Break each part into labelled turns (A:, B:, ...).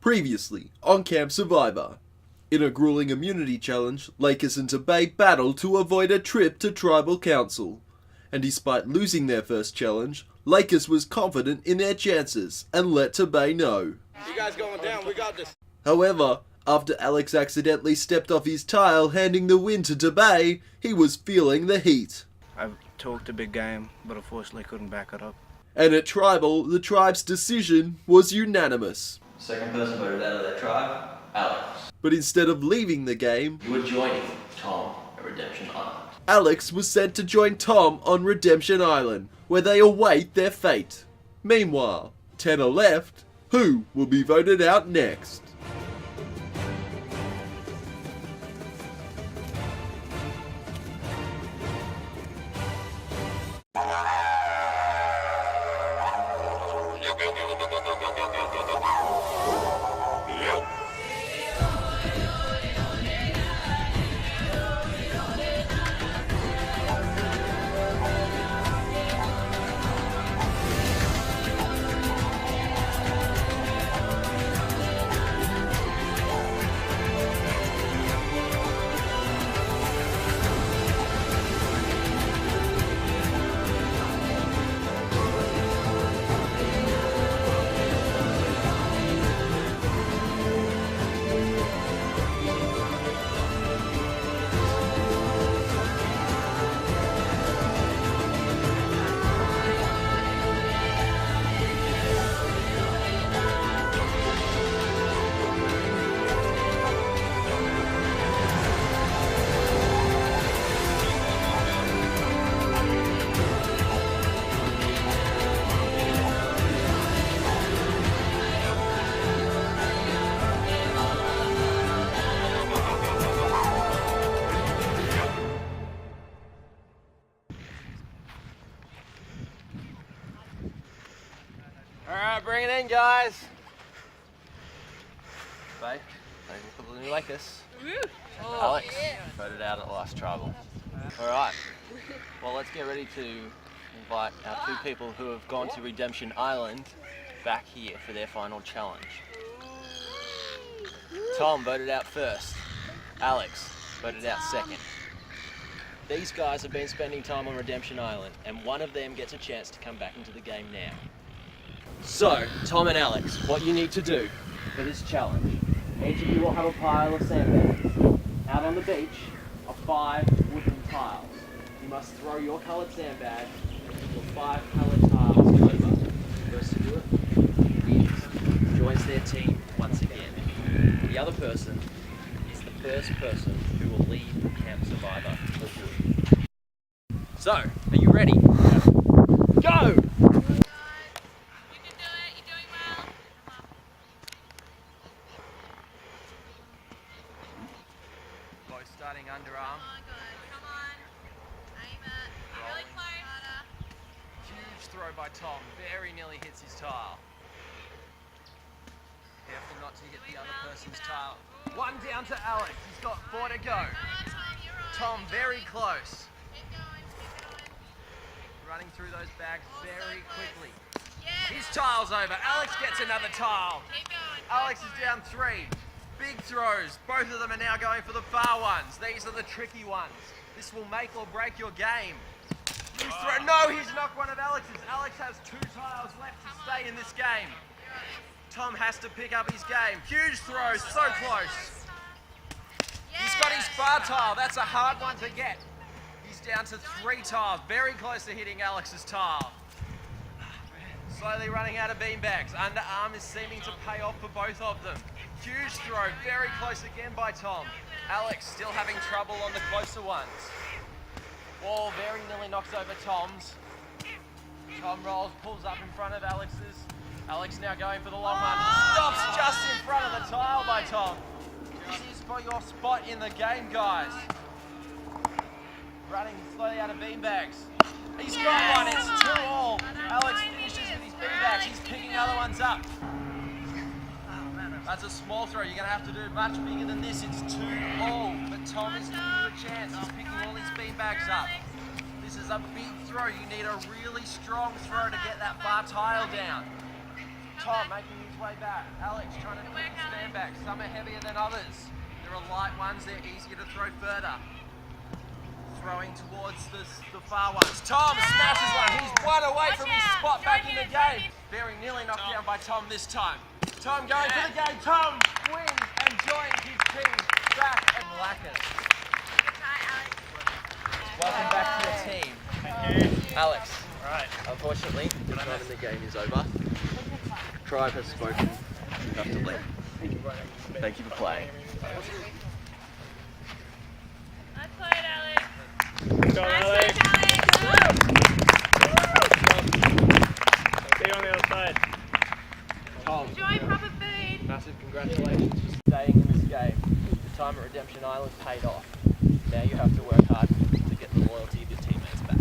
A: Previously on Camp Survivor. In a grueling immunity challenge, Lakers and Tabay battle to avoid a trip to Tribal Council. And despite losing their first challenge, Lakers was confident in their chances and let Tabay know.
B: You guys going down, we got this.
A: However, after Alex accidentally stepped off his tile handing the win to Tabay, he was feeling the heat.
C: I talked a big game, but unfortunately couldn't back it up.
A: And at Tribal, the tribe's decision was unanimous.
D: Second person voted out of that tribe, Alex.
A: But instead of leaving the game,
D: You were joining Tom at Redemption Island.
A: Alex was sent to join Tom on Redemption Island, where they await their fate. Meanwhile, 10 are left. Who will be voted out next?
B: Alright, bring it in, guys. Bye. Look at the new Lakers. Alex voted out at the last tribal. Alright, well, let's get ready to invite our two people who have gone to Redemption Island back here for their final challenge. Tom voted out first. Alex voted out second. These guys have been spending time on Redemption Island, and one of them gets a chance to come back into the game now. So, Tom and Alex, what you need to do for this challenge, each of you will have a pile of sandbags. Out on the beach are 5 wooden tiles. You must throw your coloured sandbag until 5 coloured tiles over. The first to do it joins their team once again. The other person is the first person who will leave Camp Survivor for good. So, are you ready? Go! Starting underarm.
E: Come on, guys. Come on. Aim it. Really close.
B: Huge throw by Tom. Very nearly hits his tile. Careful not to hit the other person's tile. One down to Alex. He's got 4 to go.
E: Come on, Tom. You're right.
B: Tom very close.
E: Keep going. Keep going.
B: Running through those bags very quickly.
E: Yeah.
B: His tile's over. Alex gets another tile.
E: Keep going.
B: Alex is down 3. Big throws. Both of them are now going for the far ones. These are the tricky ones. This will make or break your game. Huge throw. No, he's knocked one of Alex's. Alex has 2 tiles left to stay in this game. Tom has to pick up his game. Huge throw. So close. He's got his far tile. That's a hard one to get. He's down to 3 tiles. Very close to hitting Alex's tile. Slowly running out of beanbags. Underarm is seeming to pay off for both of them. Huge throw, very close again by Tom. Alex still having trouble on the closer ones. Ball very nearly knocks over Tom's. Tom rolls, pulls up in front of Alex's. Alex now going for the long one. Stops just in front of the tile by Tom. This is for your spot in the game, guys. Running slowly out of beanbags. He's got one, it's 2-all. Alex finishes with his beanbags. He's picking other ones up. That's a small throw. You're going to have to do much bigger than this. It's 2-all. But Tom is giving you a chance. He's picking all his beanbags up. This is a big throw. You need a really strong throw to get that far tile down. Tom making his way back. Alex trying to
E: work, Alex.
B: stand back. Some are heavier than others. There are light ones, they're easier to throw further. Throwing towards the far ones. Tom smashes one. He's one away from his spot back in the game. Very nearly knocked down by Tom this time. Tom going for the game. Tom wins and joins his team back at Blackers.
E: Good try, Alex.
B: Welcome back to the team. Alex.
F: Right.
B: Unfortunately, the time in the game is over. Tribe has spoken. You have to leave. Thank you for playing.
E: Nice play, Alex.
F: Good job,
E: Nice
F: Alex.
E: play, Alex.
F: See you on the other side.
B: Tom,
E: Enjoy proper food.
B: massive congratulations for staying in this game. The time at Redemption Island paid off. Now you have to work hard to get the loyalty of your teammates back.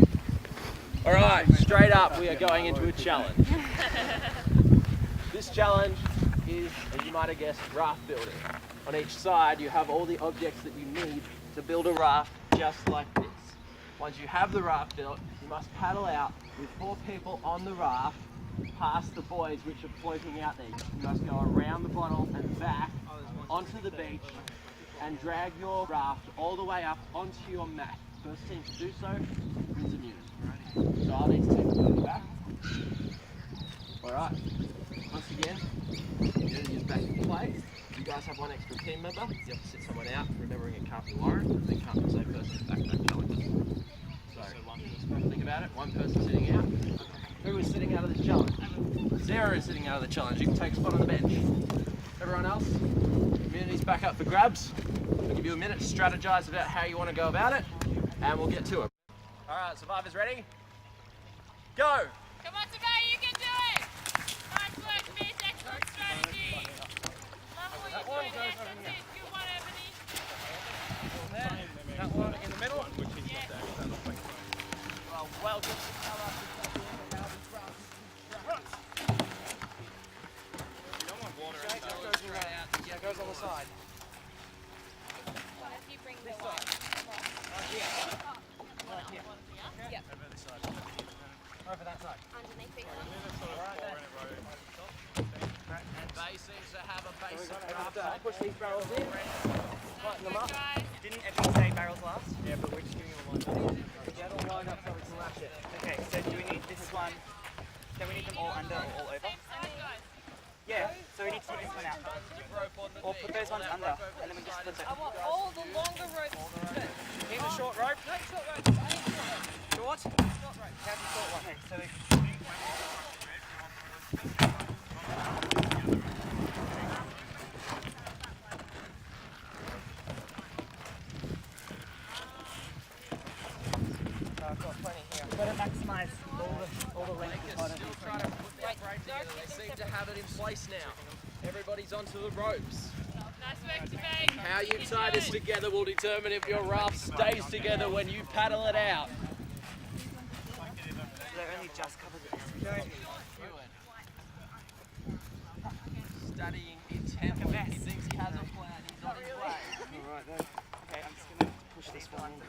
B: Alright, straight up we are going into a challenge. This challenge is, as you might have guessed, raft building. On each side you have all the objects that you need to build a raft just like this. Once you have the raft built, you must paddle out with 4 people on the raft past the buoys which are floating out there. You must go around the bottle and back onto the beach and drag your raft all the way up onto your mat. First team to do so wins immunity. So I'll need to take the back. Alright, once again, immunity is back in place. You guys have one extra team member. You have to sit someone out, remembering it can't be Warren, and it can't be the same person back-to-back challenges. So, think about it, one person sitting out. Who is sitting out of this challenge? 0 is sitting out of the challenge. You can take a spot on the bench. Everyone else, immunity's back up for grabs. I'll give you a minute to strategize about how you want to go about it, and we'll get to it. Alright, survivors ready? Go!
E: Come on, Savannah, you can do it. Nice work, miss. Excellent strategy. Love what you're doing there. That's it. Good one, Ebony.
F: That one in the middle.
E: Yes.
B: Well, welcome to South Africa. Yeah, it goes on the side.
E: If you bring the one. Yep.
B: Over that side.
E: Underneath it.
B: Bay seems to have a basic draft. Push these barrels in. Lighten them up.
E: Guys.
G: Didn't everyone say barrels last?
F: Yeah, but we're just doing it one.
B: Get all lined up so we can lash it.
G: Okay, so do we need this one? Can we need them all under or all over?
E: Same side, guys.
G: Yeah, so we need to take this one out. Or put those ones under, and then we just split it.
E: I want all the longer ropes.
G: Need a short rope?
E: No short ropes. I need short.
G: Short?
E: Short ropes.
G: How's the short one? Okay, so we... I've got plenty here. Better maximise all the length of the
B: Still trying to put their brain together. They seem to have it in place now. Everybody's onto the ropes.
E: Nice work, Savannah.
B: How you tie this together will determine if your raft stays together when you paddle it out.
G: They're only just covered this.
B: Studying intently. He thinks he has a plan. He's on his way.
G: Alright then. Okay, I'm just going to push these ones.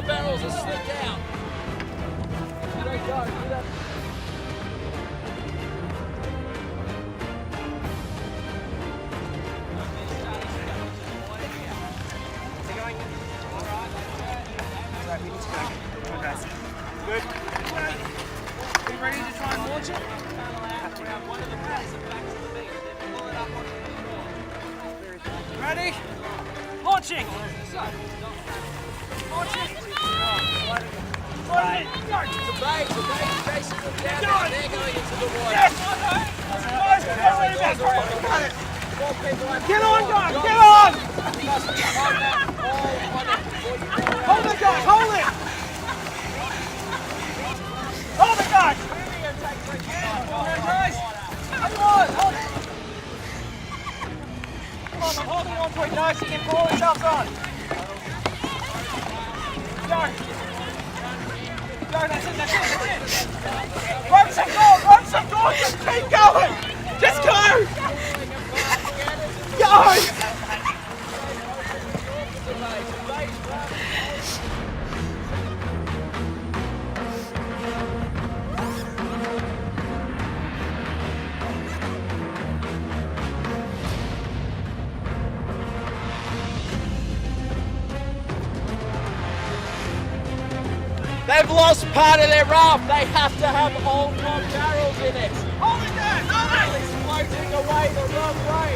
B: the barrels has slipped out. You don't go. Do that.
G: Right, we need to go. Come on, guys. Good. Are you ready to try and launch it? Ready? Launching! Launching!
B: The bait is basically down there. They're going into the water.
G: Yes! Get on, guys! Get on! Hold it, guys! Hold it! Hold it, guys! Come on, hold it! Come on, I'm holding on to it. No, so you can pull yourselves on. Go. Go, that's it, that's it, that's it. Run some doors, just keep going. Just go. Go.
B: They've lost part of their raft. They have to have all 12 barrels in it.
G: Hold it there, hold it.
B: It's floating away the wrong way.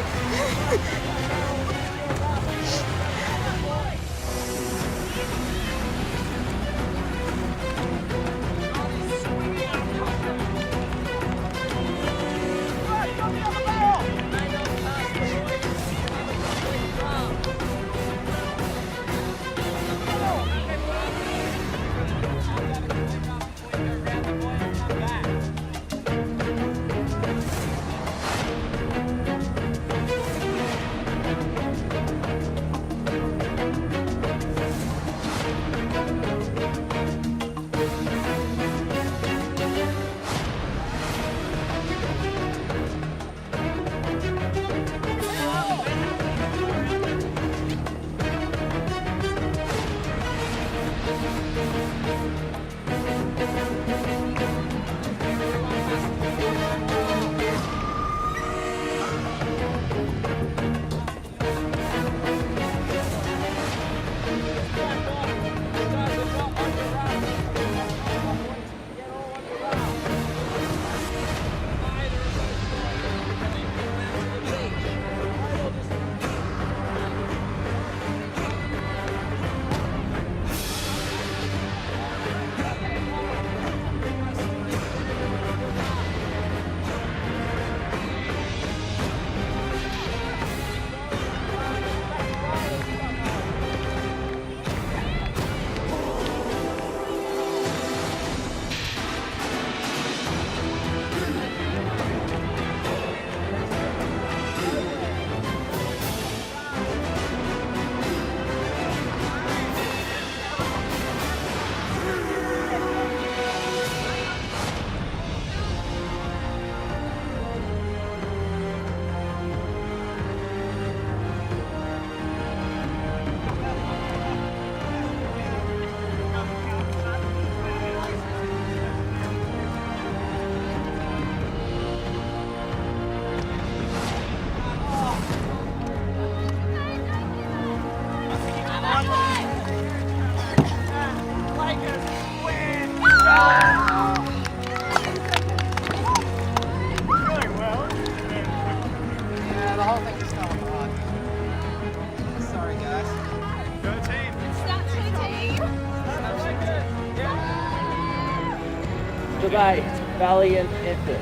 B: Debate, valiant effort.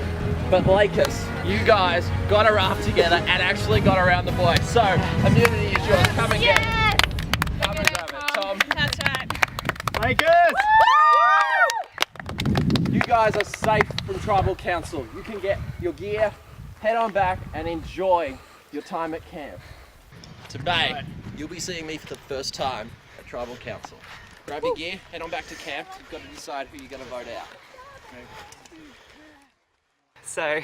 B: But Lakers, you guys got a raft together and actually got around the buoy. So, immunity is yours. Come and get it.
E: Yes!
B: Come and grab it, Tom.
E: That's right.
F: Lakers!
B: You guys are safe from Tribal Council. You can get your gear, head on back and enjoy your time at camp. Today, you'll be seeing me for the first time at Tribal Council. Grab your gear, head on back to camp. You've got to decide who you're going to vote out.
G: So,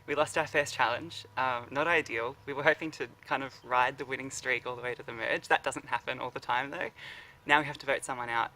G: we lost our first challenge. Not ideal. We were hoping to kind of ride the winning streak all the way to the merge. That doesn't happen all the time though. Now we have to vote someone out.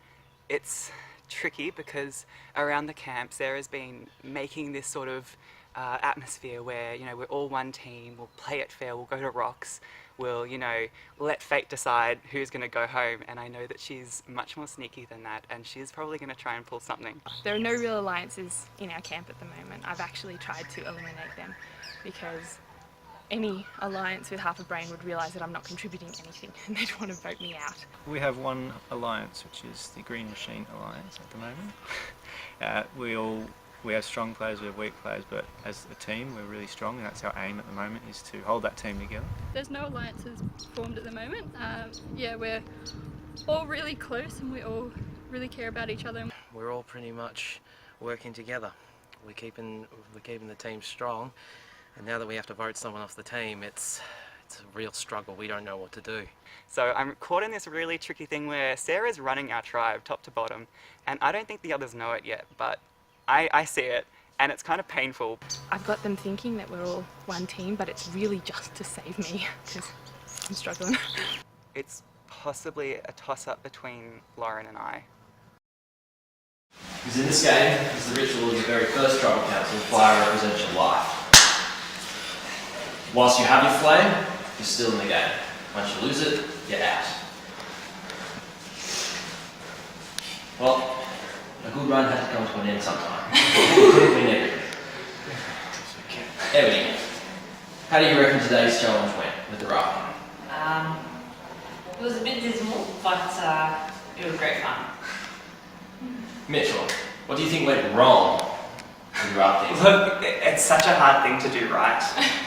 H: It's tricky because around the camp Sarah's been making this sort of atmosphere where, you know, we're all one team, we'll play it fair, we'll go to rocks, we'll, you know, let fate decide who's going to go home, and I know that she's much more sneaky than that, and she's probably going to try and pull something.
I: There are no real alliances in our camp at the moment. I've actually tried to eliminate them because any alliance with half a brain would realise that I'm not contributing anything and they'd want to vote me out.
F: We have one alliance, which is the Green Machine Alliance at the moment. We have strong players, we have weak players, but as a team we're really strong, and that's our aim at the moment, is to hold that team together.
J: There's no alliances formed at the moment. Yeah, we're all really close and we all really care about each other.
B: We're all pretty much working together. We're keeping the team strong, and now that we have to vote someone off the team, it's a real struggle. We don't know what to do.
H: So I'm caught in this really tricky thing where Sarah's running our tribe top to bottom, and I don't think the others know it yet, but I see it, and it's kind of painful.
I: I've got them thinking that we're all one team, but it's really just to save me because I'm struggling.
H: It's possibly a toss-up between Lauren and I.
D: Because in this game, as the ritual of your very first tribal council, fire represents your life. Whilst you have your flame, you're still in the game. Once you lose it, you're out. Well, a good run had to come to an end sometime. It couldn't be negative. Ebony, how do you reckon today's challenge went with the rafting?
K: It was a bit dismal, but it was great fun.
D: Mitchell, what do you think went wrong with rafting?
H: Look, it's such a hard thing to do right.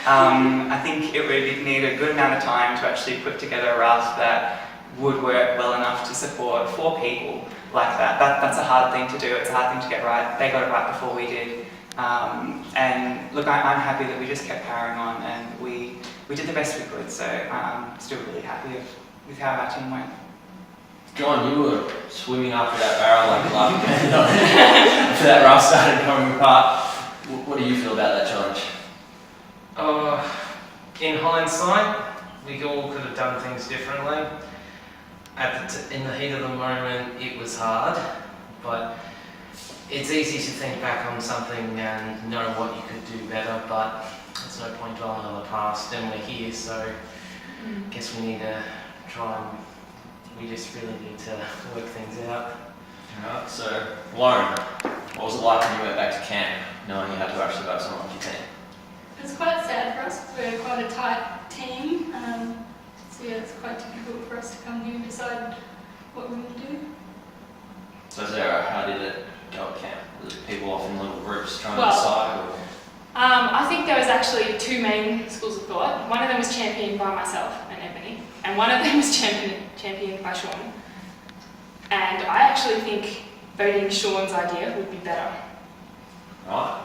H: I think it would need a good amount of time to actually put together a raft that would work well enough to support 4 people like that. That's a hard thing to do, it's a hard thing to get right. They got it right before we did. And look, I'm happy that we just kept powering on and we did the best we could, so I'm still really happy with how our team went.
D: John, you were swimming after that barrel like a laughing man after that raft started coming apart. What do you feel about that challenge?
L: In hindsight, we all could have done things differently. In the heat of the moment, it was hard, but it's easy to think back on something and know what you could do better, but there's no point dwelling on the past, and we're here, so I guess we need to we just really need to work things out.
D: Alright, so Lauren, what was it like when you went back to camp, knowing you had to actually vote someone off your team?
J: It was quite sad for us. We're quite a tight team, so yeah, it's quite difficult for us to come here and decide what we're going to do.
D: So Sarah, how did it go at camp? Was it people off in little groups trying to
I: Well,
D: decide? Or?
I: I think there was actually 2 main schools of thought. One of them was championed by myself and Ebony, and one of them was championed by Sean. And I actually think voting Sean's idea would be better.
D: Right.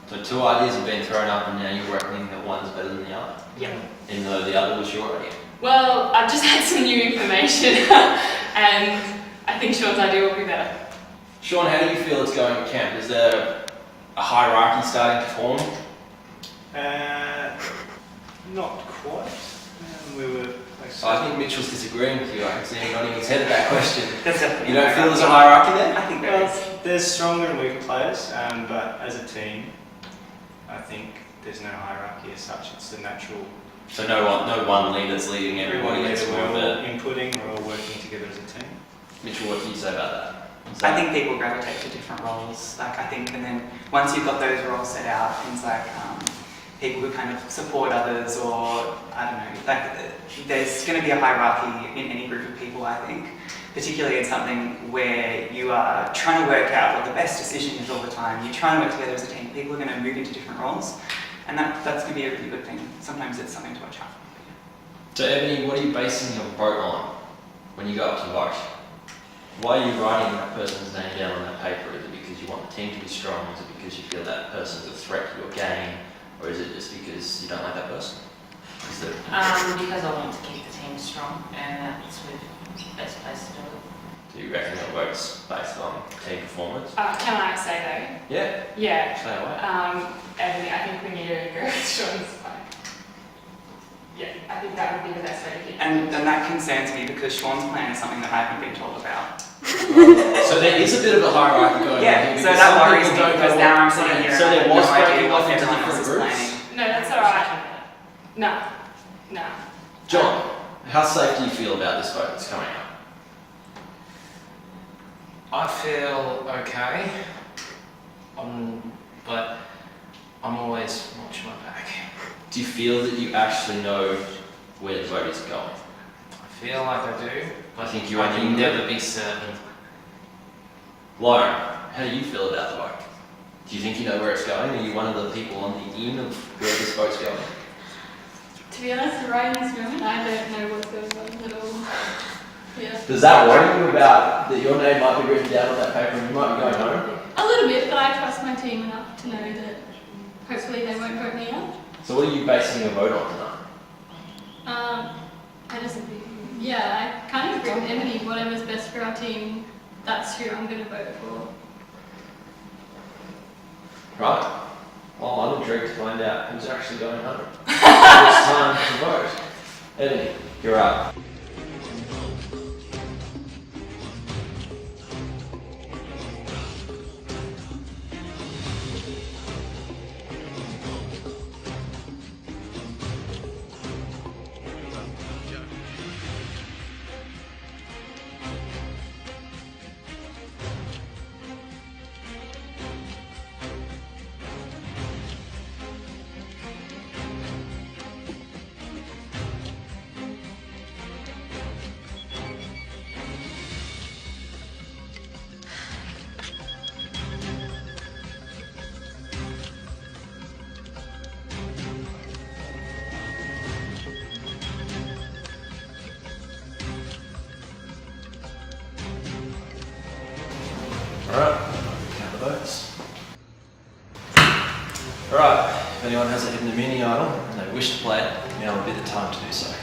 D: So 2 ideas have been thrown up and now you're reckoning that one's better than the other?
I: Yep.
D: Even though the other was your idea?
I: Well, I've just had some new information and I think Sean's idea will be better.
D: Sean, how do you feel it's going at camp? Is there a hierarchy starting to form?
C: Not quite.
D: I think Mitchell's disagreeing with you. I can see him nodding his head at that question.
C: That's definitely
D: You don't feel there's a hierarchy there?
H: I think there is.
C: There's stronger and weaker players, but as a team, I think there's no hierarchy as such. It's the natural.
D: So no one leader's leading everybody.
C: We're all inputting, we're all working together as a team.
D: Mitchell, what can you say about that?
H: I think people gravitate to different roles, like I think, and then once you've got those roles set out, things like people who kind of support others, or I don't know, like there's going to be a hierarchy in any group of people, I think, particularly in something where you are trying to work out what the best decision is all the time. You're trying to work together as a team. People are going to move into different roles, and that's going to be a really good thing. Sometimes it's something to watch out for.
D: So Ebony, what are you basing your vote on when you go up to vote? Why are you writing that person's name down on that paper? Is it because you want the team to be strong? Is it because you feel that person's a threat to your game? Or is it just because you don't like that person?
K: Because I want to keep the team strong, and that's the best place to do it.
D: Do you reckon your vote's based on team performance?
I: Can I say though?
D: Yeah.
I: Yeah.
D: Say away.
I: Ebony, I think we need to go with Sean's plan. Yeah, I think that would be the best way to keep
H: And that concerns me because Sean's plan is something that I haven't been told about.
D: So there is a bit of a hierarchy going on
H: Yeah,
D: here.
H: so
D: because
H: that
D: some
H: worries
D: people
H: me
D: don't
H: because
D: know
H: now
D: what
H: I'm
D: to
H: sitting
D: plan.
H: here
D: So
H: and I
D: there
H: have
D: was
H: no idea
D: breaking
H: what
D: off into
H: everyone
D: different
H: else is
D: groups.
H: planning.
I: No, that's alright. No. No.
D: John, how safe do you feel about this vote that's coming up?
L: I feel okay, but I'm always watching my back.
D: Do you feel that you actually know where the vote is going?
L: I feel like I do, but
D: I think you're
L: I can
D: only-
L: never be certain.
D: Lauren, how do you feel about the vote? Do you think you know where it's going? Are you one of the people on the in of where this vote's going?
J: To be honest, right in this moment, I don't know what's going on at all. Yeah.
D: Does that worry you about that your name might be written down on that paper and you might be going home?
J: A little bit, but I trust my team enough to know that hopefully they won't vote me out.
D: So what are you basing your vote on tonight?
J: I just, yeah, I kind of agree with Emily. Whatever's best for our team, that's who I'm going to vote for.
D: Right. Well, I'm intrigued to find out who's actually going home. It's time to vote. Emily, you're up. Alright, count the votes. Alright, if anyone has a hidden immunity idol and they wish to play it, now would be the time to do so.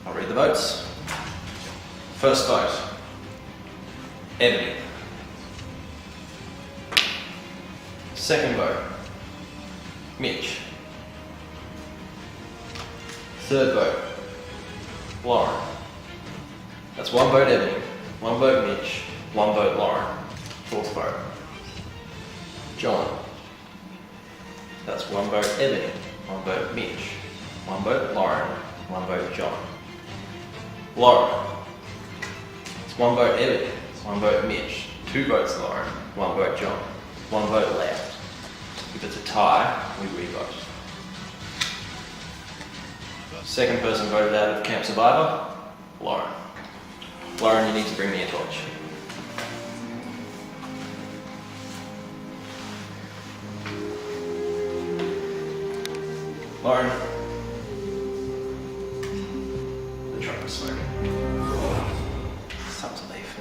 D: I'll read the votes. First vote, Ebony. Second vote, Mitch. Third vote, Lauren. That's one vote Ebony, one vote Mitch, one vote Lauren. Fourth vote, John. That's one vote Ebony, one vote Mitch, one vote Lauren, one vote John. Lauren. It's one vote Ebony, it's one vote Mitch, two votes Lauren, one vote John, one vote left. If it's a tie, we re-vote. Second person voted out of Camp Survivor, Lauren. Lauren, you need to bring me a torch. Lauren. The truck is smoking. It's time to leave.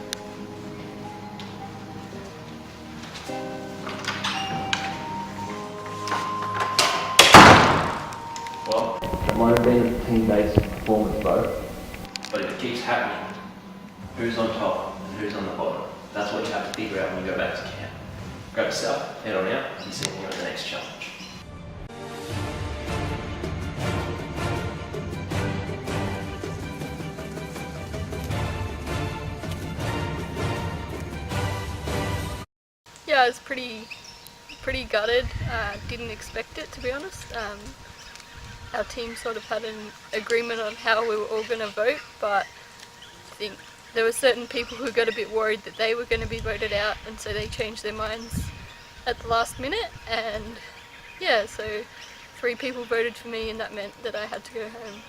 D: Well, it might have been a team-based performance vote, but if it keeps happening, who's on top and who's on the bottom? That's what you have to figure out when you go back to camp. Grab yourself, head on out, and be seeing you at the next challenge.
M: Yeah, I was pretty gutted. Didn't expect it, to be honest. Our team sort of had an agreement on how we were all going to vote, but I think there were certain people who got a bit worried that they were going to be voted out, and so they changed their minds at the last minute. And yeah, so 3 people voted for me, and that meant that I had to go home.